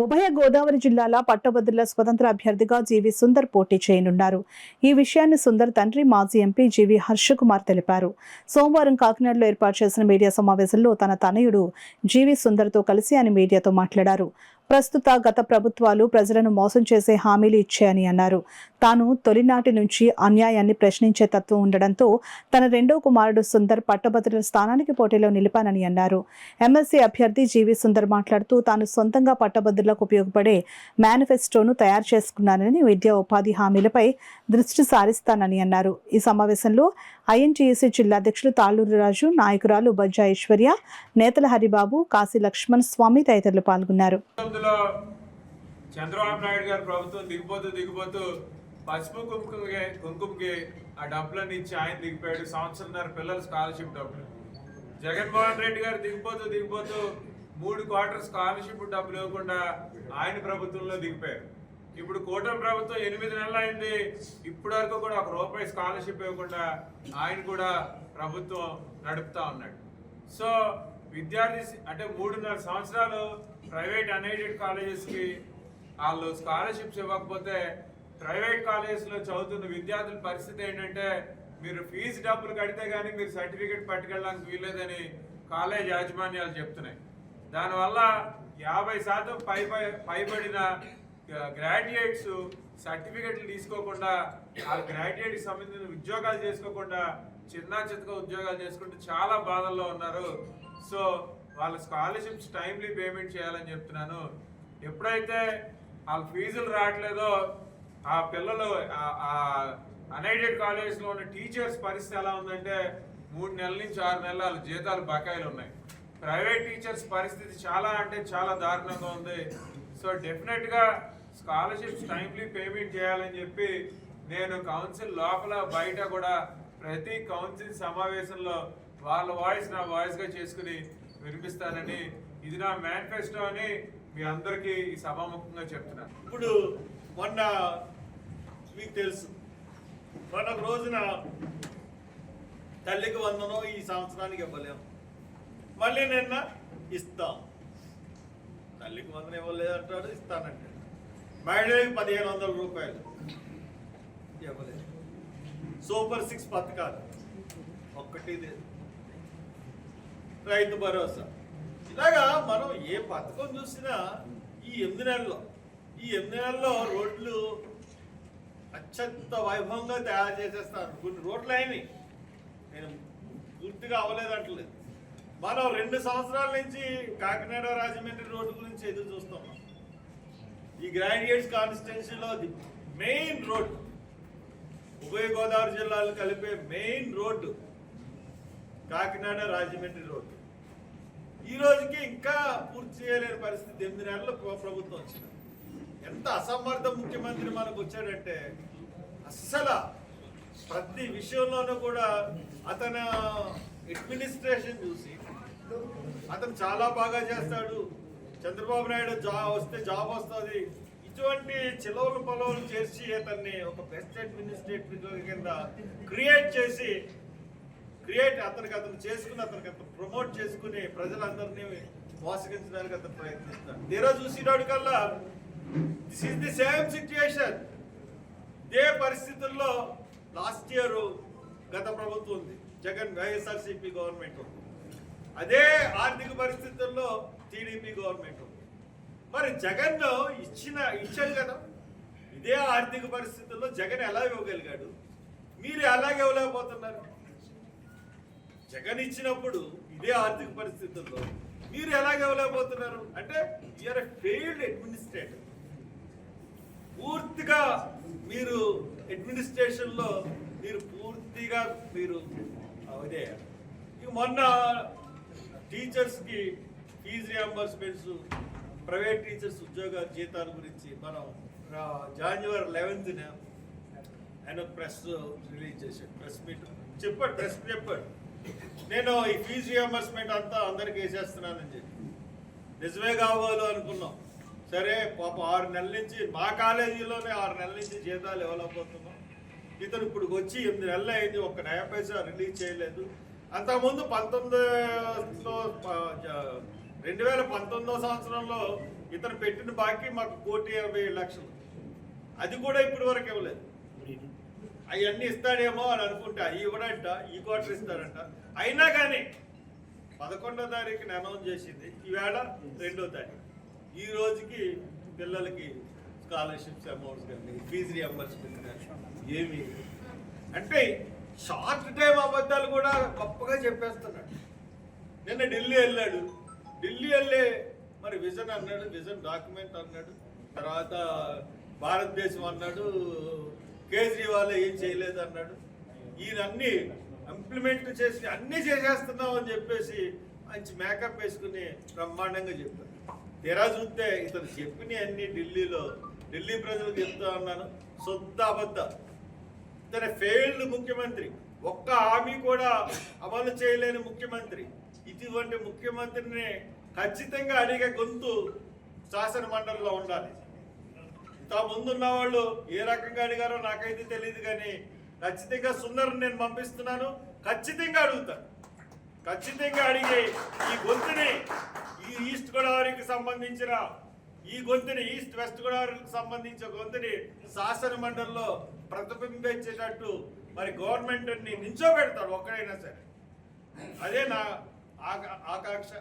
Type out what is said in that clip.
ఉభయ గోదావరి జిల్లాల పట్టభద్రుల స్వతంత్ర అభ్యర్థిగా జీవి సుందర్ పోటీ చేయనున్నారు. ఈ విషయాన్ని సుందర్ తండ్రి మాజీ ఎంపీ జీవి హర్షకుమార్ తెలిపారు. సోమవారం కాకినాడలో ఏర్పాటు చేసిన మీడియా సమావేశంలో తన తనయుడు జీవి సుందర్తో కలిసి ఆయన మీడియాతో మాట్లాడారు. ప్రస్తుత గత ప్రభుత్వాలు ప్రజలను మోసం చేసే హామీలు ఇచ్చాయని అన్నారు. తాను తొలినాటి నుంచి అన్యాయాన్ని ప్రశ్నించే తత్వం ఉండడంతో తన రెండో కుమారుడు సుందర్ పట్టభద్రుల స్థానానికి పోటీలో నిలిపానని అన్నారు. ఎమ్మెల్సీ అభ్యర్థి జీవి సుందర్ మాట్లాడుతూ తాను సొంతంగా పట్టభద్రులకు ఉపయోగపడే మేనిఫెస్టోను తయారు చేసుకున్నానని, విద్యా ఉపాధి హామీలపై దృష్టి సారిస్తానని అన్నారు. ఈ సమావేశంలో ఐఎన్టీయూసీ జిల్లా అధ్యక్షులు తాళ్లూరు రాజు, నాయకురాలు బజ్జా ఐశ్వర్య, నేతల హరిబాబు, కాశీ లక్ష్మణ్ స్వామి తదితరులు పాల్గొన్నారు. చంద్రబాబు నాయుడు గారి ప్రభుత్వం దిగిపోతూ పసుపు కుంకుమకి ఆ డబ్బులన్నీ ఇచ్చి ఆయన దిగిపోయాడు. సంవత్సరంన్నర పిల్లల స్కాలర్షిప్ డబ్బులు. జగన్మోహన్ రెడ్డి గారు దిగిపోతూ 3 క్వార్టర్ స్కాలర్షిప్ డబ్బులు ఇవ్వకుండా ఆయన ప్రభుత్వంలో దిగిపోయారు. ఇప్పుడు కూటమి ప్రభుత్వం 8 నెలలు అయింది, ఇప్పటి వరకు కూడా ₹1 స్కాలర్షిప్ ఇవ్వకుండా ఆయన కూడా ప్రభుత్వం నడుపుతా ఉన్నాడు. సో విద్యార్థి అంటే 3.5 సంవత్సరాలు ప్రైవేట్ అన్ఎయిడెడ్ కాలేజెస్కి వాళ్ళు స్కాలర్షిప్స్ ఇవ్వకపోతే ప్రైవేట్ కాలేజెస్లో చదువుతున్న విద్యార్థుల పరిస్థితి ఏంటంటే మీరు ఫీజు డబ్బులు కడితే కానీ మీరు సర్టిఫికేట్ పట్టుకెళ్ళడానికి వీల్లేదని కాలేజ్ యాజమాన్యాలు చెప్తున్నాయి. దానివల్ల 50% పైబడిన గ్రాడ్యుయేట్స్ సర్టిఫికెట్లు తీసుకోకుండా ఆ గ్రాడ్యుయేట్కి సంబంధించిన ఉద్యోగాలు చేసుకోకుండా చిన్న ఉద్యోగాలు చేసుకుంటూ చాలా బాధల్లో ఉన్నారు. సో వాళ్ళ స్కాలర్షిప్స్ టైమ్లీ పేమెంట్ చేయాలని చెప్తున్నాను. ఎప్పుడైతే వాళ్ళ ఫీజులు రావట్లేదో ఆ పిల్లలు అన్ఎయిడెడ్ కాలేజ్లో ఉన్న టీచర్స్ పరిస్థితి ఎలా ఉందంటే 3 నెలల నుంచి 6 నెలల వాళ్ళ జీతాలు బకాయిలు ఉన్నాయి. ప్రైవేట్ టీచర్స్ పరిస్థితి చాలా అంటే చాలా దారుణంగా ఉంది. సో డెఫినెట్గా స్కాలర్షిప్స్ టైమ్లీ పేమెంట్ చేయాలని చెప్పి నేను కౌన్సిల్ లోపల బయట కూడా ప్రతి కౌన్సిల్ సమావేశంలో వాళ్ళ వాయిస్ నా వాయిస్గా చేసుకుని వినిపిస్తానని, ఇది నా మేనిఫెస్టో అని మీ అందరికీ ఈ సభాముఖంగా చెప్తున్నాను. ఇప్పుడు మొన్న మీకు తెలుసు, మొన్న రోజున తల్లికి వందనం ఈ సంవత్సరానికి ఇవ్వలేము, మళ్ళీ నిన్న ఇస్తాం. తల్లికి వందనం ఇవ్వలేదంటాడు, ఇస్తానంటాడు. మహిళకి ₹1500 ఇవ్వలేదు. సూపర్ 6 పథకాలు ఒక్కటి లేదు. రైతు భరోసా, ఇలాగా మనం ఏ పథకం చూసినా ఈ 8 నెలల్లో రోడ్లు అత్యంత వైభవంగా తయారు చేసేస్తాను. కొన్ని రోడ్లు అయినాయి, నేను పూర్తిగా అవ్వలేదంటలేదు. మనం 2 సంవత్సరాల నుంచి కాకినాడ రాజమండ్రి రోడ్డు గురించి ఎదురు చూస్తున్నాం. ఈ గ్రాడ్యుయేట్స్ కాన్స్టిట్యున్సీలో ది మెయిన్ రోడ్డు, ఉభయ గోదావరి జిల్లాలు కలిపే main road Kakinada Rajahmundry road. ఈ రోజుకి ఇంకా పూర్తి చేయలేని పరిస్థితి. 8 నెలల ప్రభుత్వం వచ్చింది. ఎంత అసమర్థ ముఖ్యమంత్రి మనకు వచ్చాడంటే అస్సలు ప్రతి విషయంలోనూ కూడా అతను అడ్మినిస్ట్రేషన్ చూసి అతను చాలా బాగా చేస్తాడు, చంద్రబాబు నాయుడు వస్తే జాబ్ వస్తుంది, ఇటువంటి చిలవలు పొలవలు చేసి అతన్ని ఒక బెస్ట్ అడ్మినిస్ట్రేటర్ కింద క్రియేట్ అతను చేసుకుని అతనికి ప్రమోట్ చేసుకుని ప్రజలందరినీ మోసగించడానికి అతను ప్రయత్నిస్తాడు. తీరా చూసినాడు కల్లా this is the same situation. ఇదే పరిస్థితుల్లో లాస్ట్ ఇయర్ గత ప్రభుత్వం ఉంది, జగన్ వైఎస్ఆర్సీపీ గవర్నమెంట్ ఉంది. అదే ఆర్థిక పరిస్థితుల్లో టీడీపీ గవర్నమెంట్ ఉంది. మరి జగన్ ఇచ్చాడు కదా. ఇదే ఆర్థిక పరిస్థితుల్లో జగన్ ఎలా ఇవ్వగలిగాడు, మీరు ఎలాగ ఇవ్వలేకపోతున్నారు? జగన్ ఇచ్చినప్పుడు ఇదే ఆర్థిక పరిస్థితుల్లో మీరు ఎలాగ ఇవ్వలేకపోతున్నారు అంటే యూఆర్ ఎ ఫెయిల్డ్ అడ్మినిస్ట్రేటర్. పూర్తిగా మీరు అడ్మినిస్ట్రేషన్లో పూర్తిగా ఇదే. మొన్న టీచర్స్కి ఫీజు రియంబర్స్మెంట్స్, ప్రైవేట్ టీచర్స్ ఉద్యోగాల జీతాల గురించి మనం January 11th ఆయన ప్రెస్ రిలీజ్ చేశాడు. ప్రెస్ మీట్ చెప్పాడు నేను ఈ ఫీజు రియంబర్స్మెంట్ అంతా అందరికి వేసేస్తున్నానని చెప్పి. నిజమే కావాలి అనుకున్నాం. సరే పాప 6 నెలల నుంచి మా కాలేజీలోనే 6 నెలల నుంచి జీతాలు ఇవ్వలేకపోతున్నాం. ఇతను ఇప్పుడు వచ్చి 8 నెలలు అయింది, ఒక్క నయా పైసా రిలీజ్ చేయలేదు. అంతకుముందు 2019 సంవత్సరంలో ఇతను పెట్టిన బాకీ మాకు 1,27,00,000. అది కూడా ఇప్పటి వరకు ఇవ్వలేదు. అవన్నీ ఇస్తాడేమో అని అనుకుంటా, ఇవ్వడంట, ఈ క్వార్టర్ ఇస్తాడంట. అయినా కానీ 11వ తారీఖున అనౌన్స్ చేసింది, ఈవేళ 2వ తారీఖు. ఈ రోజుకి పిల్లలకి స్కాలర్షిప్స్ అమౌంట్స్ కానీ ఫీజు రియంబర్స్మెంట్ కానీ ఏమి అంటే షార్ట్ టైం అబద్ధాలు కూడా గొప్పగా చెప్పేస్తున్నాడు. నిన్న ఢిల్లీ వెళ్ళాడు, ఢిల్లీ వెళ్ళే మరి విజన్ అన్నాడు, విజన్ డాక్యుమెంట్ అన్నాడు, తర్వాత భారతదేశం అన్నాడు, కేజ్రీవాల్ ఏం చేయలేదు అన్నాడు. ఈయనన్నీ ఇంప్లిమెంట్ చేసి అన్నీ చేసేస్తున్నాం అని చెప్పేసి మంచి మేకప్ వేసుకుని బ్రహ్మాండంగా చెప్పారు. తెరా చూస్తే ఇతను చెప్పిన అన్ని ఢిల్లీ ప్రజలకు చెప్తా ఉన్నాను, శుద్ధ అబద్ధం. ఇతను ఫెయిల్డ్ ముఖ్యమంత్రి, ఒక్క హామీ కూడా అమలు చేయలేని ముఖ్యమంత్రి. ఇటువంటి ముఖ్యమంత్రిని ఖచ్చితంగా అడిగే గొంతు శాసన మండలిలో ఉండాలి. ఇంత ముందున్న వాళ్ళు ఏ రకంగా అడిగారో నాకైతే తెలియదు, కానీ ఖచ్చితంగా సుందర్ని నేను పంపిస్తున్నాను, ఖచ్చితంగా అడుగుతాను. ఖచ్చితంగా అడిగి ఈ గొంతుని, ఈ ఈస్ట్ గోదావరికి సంబంధించిన ఈ గొంతుని, ఈస్ట్ వెస్ట్ గోదావరికి సంబంధించిన గొంతుని శాసన మండలిలో ప్రతిబింబించేటట్టు మరి గవర్నమెంట్ నించోబెడతారు ఒక్కడైనా సరే. అదే నా ఆకాంక్ష.